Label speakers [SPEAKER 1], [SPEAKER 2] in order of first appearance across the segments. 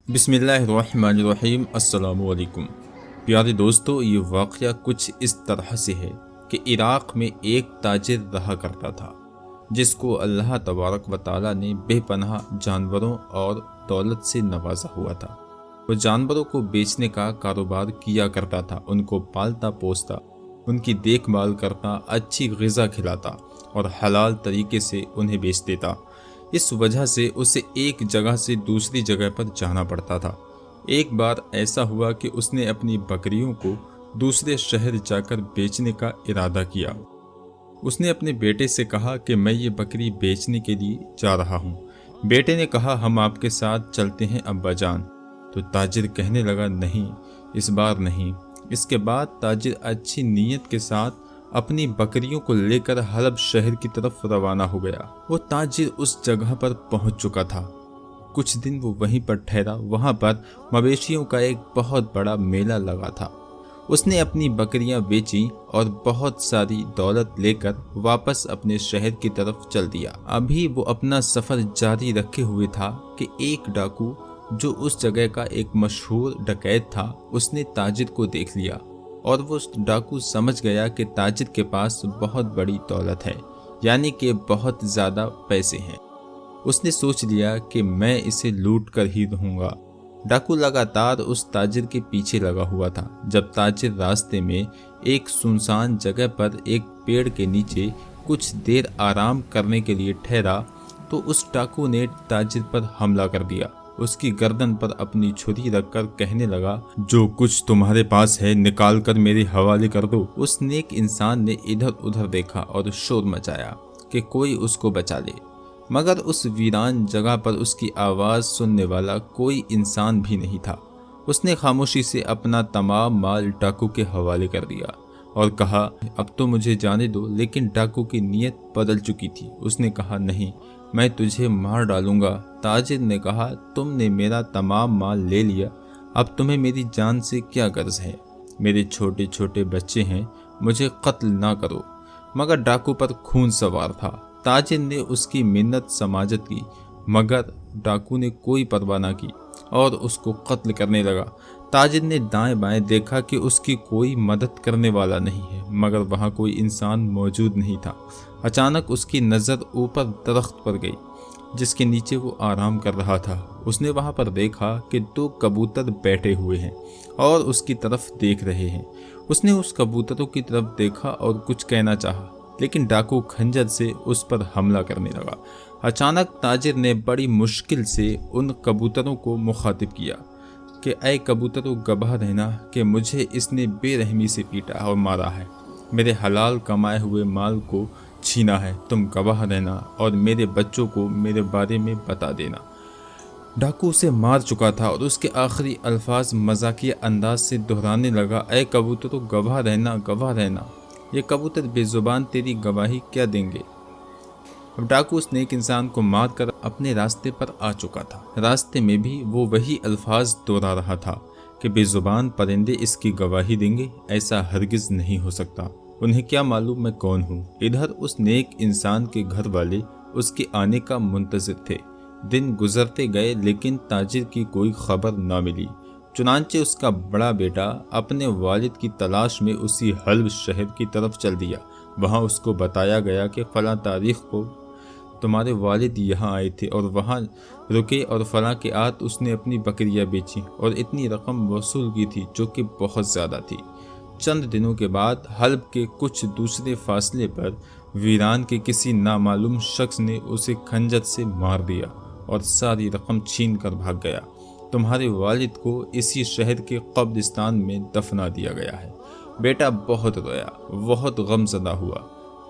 [SPEAKER 1] बिस्मिल्लाहिर्रहमानिर्रहीम। अस्सलामु अलैकुम। प्यारे दोस्तों, ये वाक़या कुछ इस तरह से है कि इराक़ में एक ताजिर रहा करता था जिसको अल्लाह तबारक व तआला ने बेपनाह जानवरों और दौलत से नवाजा हुआ था। वो जानवरों को बेचने का कारोबार किया करता था, उनको पालता पोसता, उनकी देखभाल करता, अच्छी ग़िज़ा खिलाता और हलाल तरीके से उन्हें बेच देता। इस वजह से उसे एक जगह से दूसरी जगह पर जाना पड़ता था। एक बार ऐसा हुआ कि उसने अपनी बकरियों को दूसरे शहर जाकर बेचने का इरादा किया। उसने अपने बेटे से कहा कि मैं ये बकरी बेचने के लिए जा रहा हूँ। बेटे ने कहा, हम आपके साथ चलते हैं अब्बा जान। तो ताजिर कहने लगा, नहीं, इस बार नहीं। इसके बाद ताजिर अच्छी नीयत के साथ अपनी बकरियों को लेकर हलब शहर की तरफ रवाना हो गया। वो ताजिर उस जगह पर पहुंच चुका था। कुछ दिन वो वहीं पर ठहरा। वहां पर मवेशियों का एक बहुत बड़ा मेला लगा था। उसने अपनी बकरियां बेची और बहुत सारी दौलत लेकर वापस अपने शहर की तरफ चल दिया। अभी वो अपना सफ़र जारी रखे हुए था कि एक डाकू जो उस जगह का एक मशहूर डकैत था, उसने ताजिर को देख लिया और वो डाकू समझ गया कि ताजिर के पास बहुत बड़ी दौलत है, यानी कि बहुत ज़्यादा पैसे हैं। उसने सोच लिया कि मैं इसे लूट कर ही रहूँगा। डाकू लगातार उस ताजिर के पीछे लगा हुआ था। जब ताजिर रास्ते में एक सुनसान जगह पर एक पेड़ के नीचे कुछ देर आराम करने के लिए ठहरा तो उस डाकू ने ताजिर पर हमला कर दिया। उसकी गर्दन पर अपनी छुरी रखकर कहने लगा, जो कुछ तुम्हारे पास है निकाल कर मेरे हवाले कर दो। उस नेक इंसान ने इधर उधर देखा और शोर मचाया कि कोई उसको बचा ले, मगर उस वीरान जगह पर उसकी आवाज़ सुनने वाला कोई इंसान भी नहीं था। उसने खामोशी से अपना तमाम माल डाकू के हवाले कर दिया और कहा, अब तो मुझे जाने दो। लेकिन डाकू की नीयत बदल चुकी थी। उसने कहा, नहीं, मैं तुझे मार डालूंगा। ताजिर ने कहा, तुमने मेरा तमाम माल ले लिया, अब तुम्हें मेरी जान से क्या गर्ज है? मेरे छोटे छोटे बच्चे हैं, मुझे कत्ल ना करो। मगर डाकू पर खून सवार था। ताजिर ने उसकी मिन्नत समाजत की, मगर डाकू ने कोई परवाह ना की और उसको कत्ल करने लगा। ताजिर ने दाएं बाएं देखा कि उसकी कोई मदद करने वाला नहीं है, मगर वहाँ कोई इंसान मौजूद नहीं था। अचानक उसकी नज़र ऊपर दरख्त पर गई जिसके नीचे वो आराम कर रहा था। उसने वहाँ पर देखा कि दो कबूतर बैठे हुए हैं और उसकी तरफ देख रहे हैं। उसने उस कबूतरों की तरफ देखा और कुछ कहना चाहा, लेकिन डाकू खंजर से उस पर हमला करने लगा। अचानक ताजिर ने बड़ी मुश्किल से उन कबूतरों को मुखातिब किया कि ऐ कबूतरों, गवाह रहना कि मुझे इसने बेरहमी से पीटा और मारा है, मेरे हलाल कमाए हुए माल को छीना है। तुम गवाह रहना और मेरे बच्चों को मेरे बारे में बता देना। डाकू उसे मार चुका था और उसके आखिरी अल्फाज मजाकिया अंदाज से दोहराने लगा, ऐ कबूतरों, गवाह रहना, गवाह रहना। ये कबूतर बेजुबान तेरी गवाही क्या देंगे? अब डाकू उस नेक इंसान को मार कर अपने रास्ते पर आ चुका था। रास्ते में भी वो वही अल्फाज दोहरा रहा था कि बेजुबान परिंदे इसकी गवाही देंगे, ऐसा हरगिज़ नहीं हो सकता। उन्हें क्या मालूम मैं कौन हूँ। इधर उस नेक इंसान के घर वाले उसके आने का मुंतज़िर थे। दिन गुजरते गए लेकिन ताजिर की कोई खबर न मिली। चुनांचे उसका बड़ा बेटा अपने वालिद की तलाश में उसी हल्ब शहर की तरफ चल दिया। वहाँ उसको बताया गया कि फ़लाँ तारीख़ को तुम्हारे वालिद यहाँ आए थे और वहाँ रुके और फ़लाँ के आत उसने अपनी बकरियाँ बेची और इतनी रकम वसूल की थी जो कि बहुत ज़्यादा थी। चंद दिनों के बाद हल्ब के कुछ दूसरे फासले पर वीरान के किसी नामालूम शख्स ने उसे खंजर से मार दिया और सारी रकम छीन कर भाग गया। तुम्हारे वालिद को इसी शहर के कब्रिस्तान में दफना दिया गया है। बेटा बहुत रोया, बहुत गमज़दा हुआ।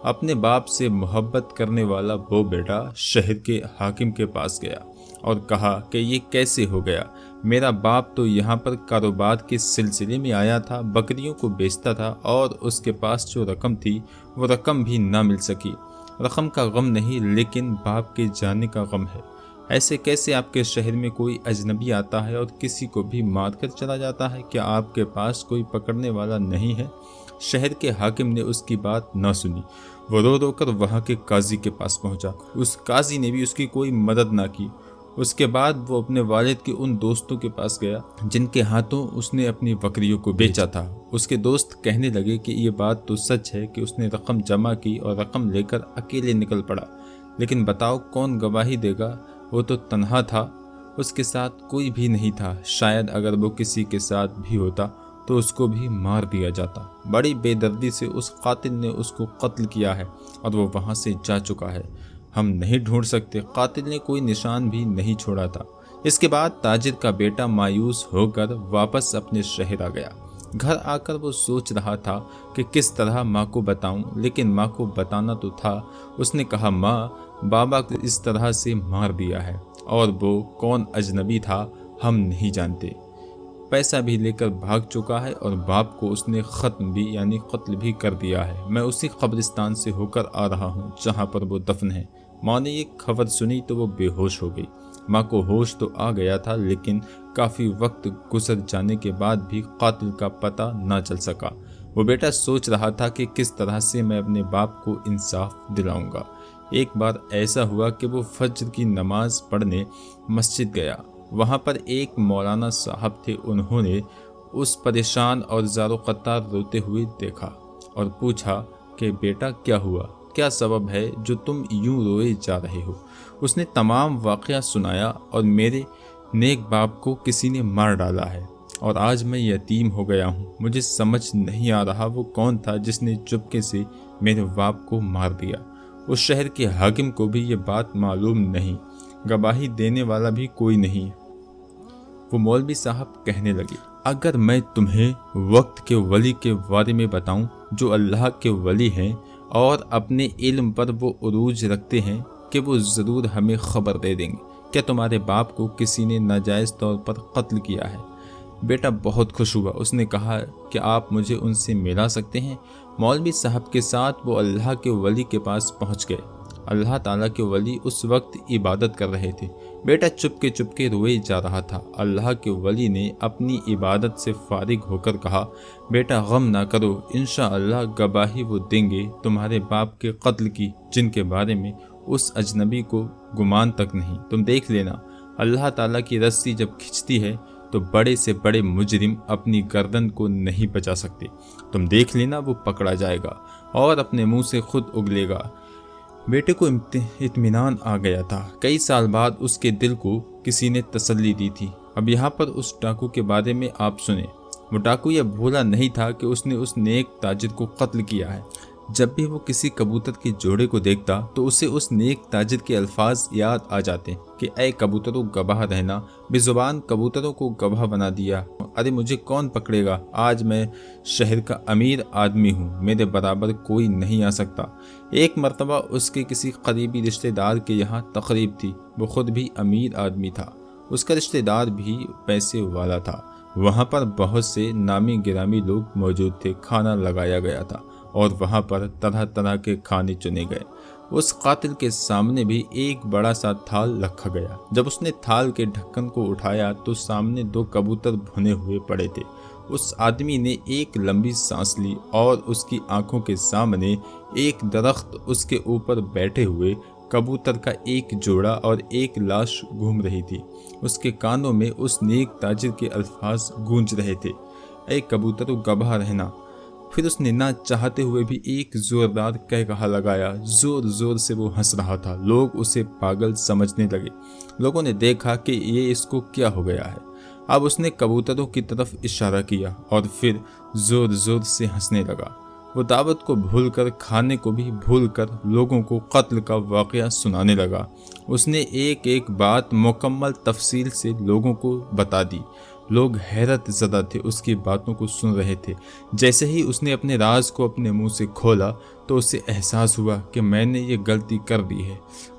[SPEAKER 1] अपने बाप से मोहब्बत करने वाला वो बेटा शहर के हाकिम के पास गया और कहा कि ये कैसे हो गया? मेरा बाप तो यहाँ पर कारोबार के सिलसिले में आया था, बकरियों को बेचता था और उसके पास जो रकम थी वो रकम भी ना मिल सकी। रकम का गम नहीं, लेकिन बाप के जाने का गम है। ऐसे कैसे आपके शहर में कोई अजनबी आता है और किसी को भी मार कर चला जाता है? क्या आपके पास कोई पकड़ने वाला नहीं है? शहर के हाकिम ने उसकी बात न सुनी। वो रो रो कर वहाँ के काजी के पास पहुँचा। उस काजी ने भी उसकी कोई मदद ना की। اس کے بعد وہ اپنے والد کے ان دوستوں کے پاس گیا جن کے ہاتھوں اس نے اپنی بکریوں کو بیچا تھا۔ اس کے دوست کہنے لگے کہ یہ بات تو سچ ہے کہ اس نے رقم جمع کی اور رقم لے کر اکیلے نکل پڑا، لیکن بتاؤ کون گواہی دے گا؟ وہ تو تنہا تھا، اس کے ساتھ کوئی بھی نہیں تھا۔ شاید اگر وہ کسی کے ساتھ بھی ہوتا تو اس کو بھی مار دیا جاتا۔ بڑی بے دردی سے اس قاتل نے اس کو قتل کیا ہے اور وہ وہاں سے جا چکا ہے۔ ہم نہیں ڈھونڈ سکتے، قاتل نے کوئی نشان بھی نہیں چھوڑا تھا۔ اس کے بعد تاجر کا بیٹا مایوس ہو کر واپس اپنے شہر آ گیا۔ گھر آ کر وہ سوچ رہا تھا کہ کس طرح ماں کو بتاؤں، لیکن ماں کو بتانا تو تھا۔ اس نے کہا، ماں، بابا کو اس طرح سے مار دیا ہے، اور وہ کون اجنبی تھا ہم نہیں جانتے۔ پیسہ بھی لے کر بھاگ چکا ہے اور باپ کو اس نے ختم بھی یعنی قتل بھی کر دیا ہے۔ میں اسی قبرستان سے ہو کر آ رہا ہوں جہاں پر وہ دفن ہے۔ ماں نے یہ خبر سنی تو وہ بے ہوش ہو گئی۔ ماں کو ہوش تو آ گیا تھا، لیکن کافی وقت گزر جانے کے بعد بھی قاتل کا پتہ نہ چل سکا۔ وہ بیٹا سوچ رہا تھا کہ کس طرح سے میں اپنے باپ کو انصاف دلاؤں گا۔ ایک بار ایسا ہوا کہ وہ فجر کی نماز پڑھنے مسجد گیا۔ وہاں پر ایک مولانا صاحب تھے۔ انہوں نے اس پریشان اور زار و قطار روتے ہوئے دیکھا اور پوچھا کہ بیٹا کیا ہوا؟ کیا سبب ہے جو تم یوں روئے جا رہے ہو؟ اس نے تمام واقعہ سنایا اور میرے نیک باپ کو کسی نے مار ڈالا ہے اور آج میں یتیم ہو گیا ہوں۔ مجھے سمجھ نہیں آ رہا وہ کون تھا جس نے چپکے سے میرے باپ کو مار دیا۔ اس شہر کے حاکم کو بھی یہ بات معلوم نہیں، گواہی دینے والا بھی کوئی نہیں۔ وہ مولوی صاحب کہنے لگے، اگر میں تمہیں وقت کے ولی کے بارے میں بتاؤں جو اللہ کے ولی ہیں اور اپنے علم پر وہ عروج رکھتے ہیں کہ وہ ضرور ہمیں خبر دے دیں گے۔ کیا تمہارے باپ کو کسی نے ناجائز طور پر قتل کیا ہے؟ بیٹا بہت خوش ہوا۔ اس نے کہا کہ آپ مجھے ان سے ملا سکتے ہیں۔ مولوی صاحب کے ساتھ وہ اللہ کے ولی کے پاس پہنچ گئے۔ اللہ تعالیٰ کے ولی اس وقت عبادت کر رہے تھے۔ بیٹا چپ کے روئے جا رہا تھا۔ اللہ کے ولی نے اپنی عبادت سے فارغ ہو کر کہا، بیٹا غم نہ کرو، انشاءاللہ گواہی وہ دیں گے تمہارے باپ کے قتل کی، جن کے بارے میں اس اجنبی کو گمان تک نہیں۔ تم دیکھ لینا، اللہ تعالیٰ کی رسی جب کھنچتی ہے تو بڑے سے بڑے مجرم اپنی گردن کو نہیں بچا سکتے۔ تم دیکھ لینا وہ پکڑا جائے گا اور اپنے منہ سے خود اگلے گا۔ بیٹے کو اطمینان آ گیا تھا۔ کئی سال بعد اس کے دل کو کسی نے تسلی دی تھی۔ اب یہاں پر اس ڈاکو کے بارے میں آپ سنیں۔ وہ ڈاکو یہ بھولا نہیں تھا کہ اس نے اس نیک تاجر کو قتل کیا ہے۔ جب بھی وہ کسی کبوتر کے جوڑے کو دیکھتا تو اسے اس نیک تاجر کے الفاظ یاد آ جاتے کہ اے کبوتروں گواہ رہنا، بے زبان کبوتروں کو گواہ بنا دیا۔ ارے مجھے کون پکڑے گا؟ آج میں شہر کا امیر آدمی ہوں، میرے برابر کوئی نہیں آ سکتا۔ ایک مرتبہ اس کے کسی قریبی رشتہ دار کے یہاں تقریب تھی۔ وہ خود بھی امیر آدمی تھا، اس کا رشتہ دار بھی پیسے والا تھا۔ وہاں پر بہت سے نامی گرامی لوگ موجود تھے۔ کھانا لگایا گیا تھا اور وہاں پر طرح طرح کے کھانے چنے گئے۔ اس قاتل کے سامنے بھی ایک بڑا سا تھال رکھا گیا۔ جب اس نے تھال کے ڈھکن کو اٹھایا تو سامنے 2 کبوتر بھنے ہوئے پڑے تھے۔ اس آدمی نے ایک لمبی سانس لی اور اس کی آنکھوں کے سامنے ایک درخت، اس کے اوپر بیٹھے ہوئے کبوتر کا ایک جوڑا اور ایک لاش گھوم رہی تھی۔ اس کے کانوں میں اس نیک تاجر کے الفاظ گونج رہے تھے، اے کبوتروں گواہ رہنا۔ پھر اس نے نہ چاہتے ہوئے بھی ایک زوردار کہا لگایا۔ زور زور سے وہ ہنس رہا تھا۔ لوگ اسے پاگل سمجھنے لگے۔ لوگوں نے دیکھا کہ یہ اس کو کیا ہو گیا ہے۔ اب اس نے کبوتروں کی طرف اشارہ کیا اور پھر زور زور سے ہنسنے لگا۔ وہ دعوت کو بھول کر، کھانے کو بھی بھول کر لوگوں کو قتل کا واقعہ سنانے لگا۔ اس نے ایک ایک بات مکمل تفصیل سے لوگوں کو بتا دی۔ لوگ حیرت زدہ تھے، اس کی باتوں کو سن رہے تھے۔ جیسے ہی اس نے اپنے راز کو اپنے منہ سے کھولا تو اسے احساس ہوا کہ میں نے یہ غلطی کر دی ہے۔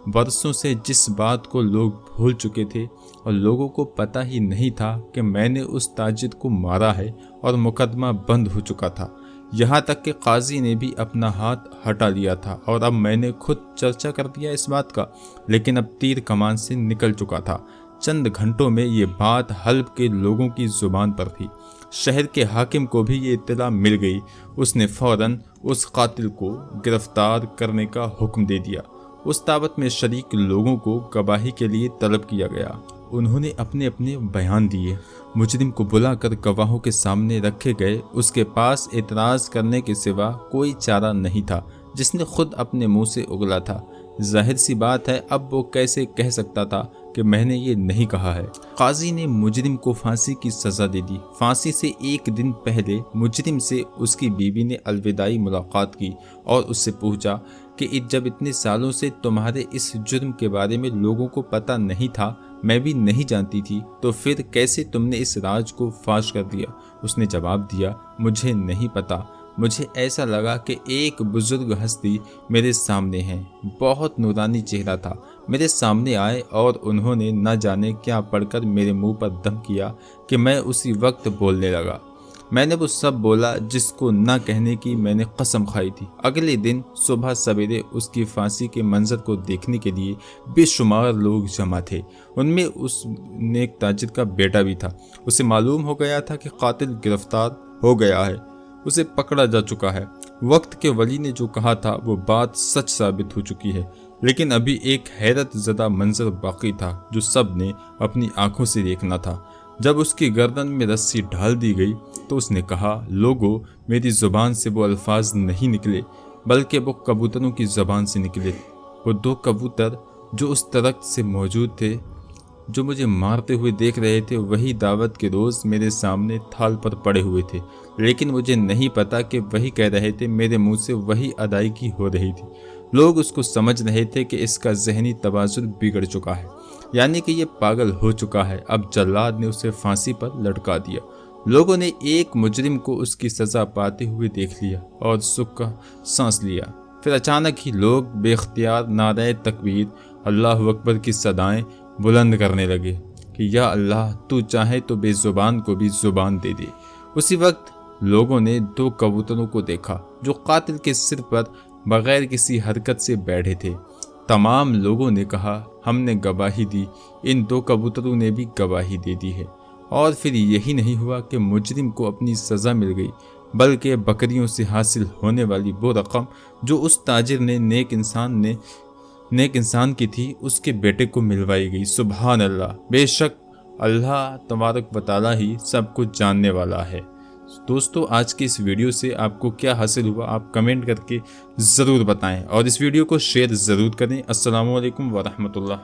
[SPEAKER 1] برسوں سے جس بات کو لوگ بھول چکے تھے اور لوگوں کو پتہ ہی نہیں تھا کہ میں نے اس تاجر کو مارا ہے اور مقدمہ بند ہو چکا تھا۔ یہاں تک کہ قاضی نے بھی اپنا ہاتھ ہٹا لیا تھا اور اب میں نے خود چرچا کر دیا اس بات کا، لیکن اب تیر کمان سے نکل چکا تھا۔ چند گھنٹوں میں یہ بات حلب کے لوگوں کی زبان پر تھی۔ شہر کے حاکم کو بھی یہ اطلاع مل گئی۔ اس نے فوراً اس قاتل کو گرفتار کرنے کا حکم دے دیا۔ उस दावत में शरीक लोगों को गवाही के लिए तलब किया गया। उन्होंने अपने अपने बयान दिए। मुजरिम को बुलाकर गवाहों के सामने रखे गए। उसके पास एतराज़ करने के सिवा कोई चारा नहीं था, जिसने खुद अपने मुंह से उगला था। जाहिर सी बात है, अब वो कैसे कह सकता था कि मैंने ये नहीं कहा है। काजी ने मुजरिम को फांसी की सज़ा दे दी। फांसी से एक दिन पहले मुजरिम से उसकी बीवी ने अलविदाई मुलाकात की और उससे पूछा कि जब इतने सालों से तुम्हारे इस जुर्म के बारे में लोगों को पता नहीं था, मैं भी नहीं जानती थी, तो फिर कैसे तुमने इस राज को फाश कर दिया? उसने जवाब दिया, मुझे नहीं पता। मुझे ऐसा लगा कि एक बुजुर्ग हस्ती मेरे सामने है। बहुत नूरानी चेहरा था। मेरे सामने आए और उन्होंने न जाने क्या पढ़कर मेरे मुंह पर दम किया कि मैं उसी वक्त बोलने लगा। मैंने वो सब बोला जिसको न कहने की मैंने कसम खाई थी। अगले दिन सुबह सवेरे उसकी फांसी के मंजर को देखने के लिए बेशुमार लोग जमा थे। उनमें उस नेक ताजिर का बेटा भी था। उसे मालूम हो गया था कि कातिल गिरफ्तार हो गया है, उसे पकड़ा जा चुका है। वक्त के वली ने जो कहा था वो बात सच साबित हो चुकी है, लेकिन अभी एक हैरत ज़दा मंजर बाकी था जो सब ने अपनी आंखों से देखना था। जब उसकी गर्दन में रस्सी डाल दी गई तो उसने कहा, लोगों, मेरी ज़ुबान से वो अल्फाज नहीं निकले, बल्कि वो कबूतरों की ज़ुबान से निकले। वो दो कबूतर जो उस दरख्त से मौजूद थे, जो मुझे मारते हुए देख रहे थे, वही दावत के रोज़ मेरे सामने थाल पर पड़े हुए थे, लेकिन मुझे नहीं पता कि वही कह रहे थे, मेरे मुंह से वही अदायगी हो रही थी। लोग उसको समझ रहे थे कि इसका जहनी तवाज़ुन बिगड़ चुका है, यानी कि ये पागल हो चुका है। अब जल्लाद ने उसे फांसी पर लटका दिया। लोगों ने एक मुजरिम को उसकी सज़ा पाते हुए देख लिया और सुख का सांस लिया। फिर अचानक ही लोग बेख्तियार नारे तकबीर, अल्लाह अकबर की सदाएं बुलंद करने लगे कि या अल्लाह, तू चाहे तो बेज़ुबान को भी ज़ुबान दे दे। उसी वक्त लोगों ने दो कबूतरों को देखा जो कातिल के सिर पर बगैर किसी हरकत से बैठे थे। तमाम लोगों ने कहा, हमने गवाही दी, इन दो कबूतरों ने भी गवाही दे दी है। और फिर यही नहीं हुआ कि मुजरिम को अपनी सज़ा मिल गई, बल्कि बकरियों से हासिल होने वाली वो रकम जो उस ताजिर ने नेक इंसान की थी, उसके बेटे को मिलवाई गई। सुभान अल्लाह, बेशक अल्लाह तबारक व तआला ही सब कुछ जानने वाला है। दोस्तों, आज की इस वीडियो से आपको क्या हासिल हुआ, आप कमेंट करके ज़रूर बताएं और इस वीडियो को शेयर ज़रूर करें। अस्सलामु अलैकुम व रहमतुल्लाह।